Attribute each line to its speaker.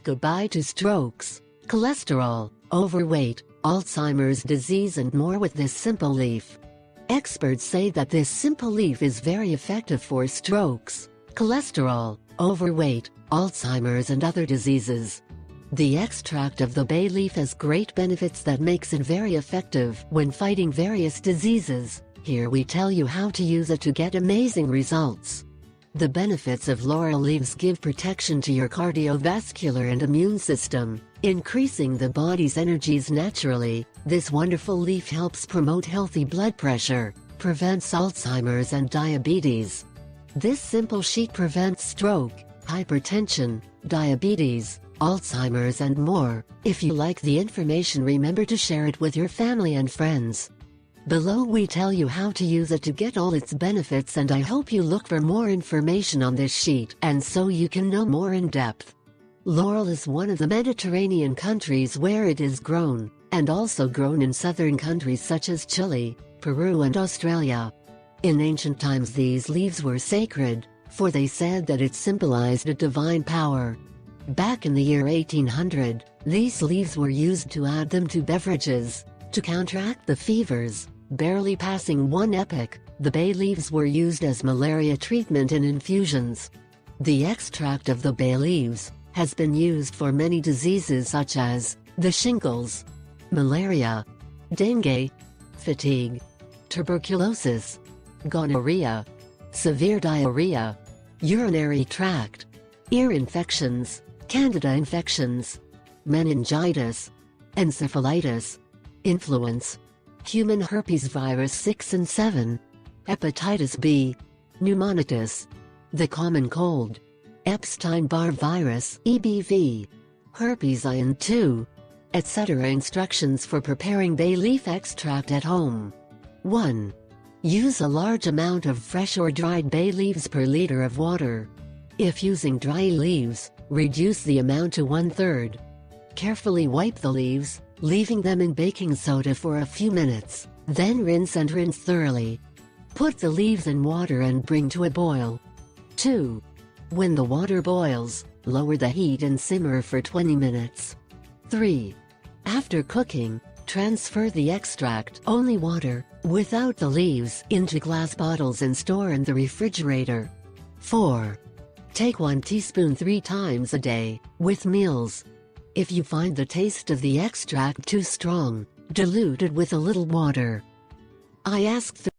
Speaker 1: Goodbye to strokes, cholesterol, overweight, Alzheimer's disease and more with this simple leaf. Experts say that this simple leaf is very effective for strokes, cholesterol, overweight, Alzheimer's and other diseases. The extract of the bay leaf has great benefits that makes it very effective when fighting various diseases. Here we tell you how to use it to get amazing results. The benefits of laurel leaves give protection to your cardiovascular and immune system, increasing the body's energies naturally. This wonderful leaf helps promote healthy blood pressure, prevents Alzheimer's and diabetes. This simple sheet prevents stroke, hypertension, diabetes, Alzheimer's and more. If you like the information, remember to share it with your family and friends. Below we tell you how to use it to get all its benefits, and I hope you look for more information on this sheet and so you can know more in depth. Laurel is one of the Mediterranean countries where it is grown, and also grown in southern countries such as Chile, Peru and Australia. In ancient times these leaves were sacred, for they said that it symbolized a divine power. Back in the year 1800, these leaves were used to add them to beverages, to counteract the fevers. Barely passing one epoch, the bay leaves were used as malaria treatment in infusions. The extract of the bay leaves has been used for many diseases such as the shingles, malaria, dengue, fatigue, tuberculosis, gonorrhea, severe diarrhea, urinary tract, ear infections, candida infections, meningitis, encephalitis, influenza, human herpes virus 6 and 7, hepatitis B, pneumonitis, the common cold, Epstein-Barr virus (EBV), herpes I and II, etc. Instructions for preparing bay leaf extract at home. 1. Use a large amount of fresh or dried bay leaves per liter of water. If using dry leaves, reduce the amount to 1/3. Carefully wipe the leaves, leaving them in baking soda for a few minutes, then rinse and rinse thoroughly. Put the leaves in water and bring to a boil. 2. When the water boils, lower the heat and simmer for 20 minutes. 3. After cooking, transfer the extract, only water, without the leaves, into glass bottles and store in the refrigerator. 4. Take 1 teaspoon 3 times a day, with meals. If you find the taste of the extract too strong, dilute it with a little water. I ask the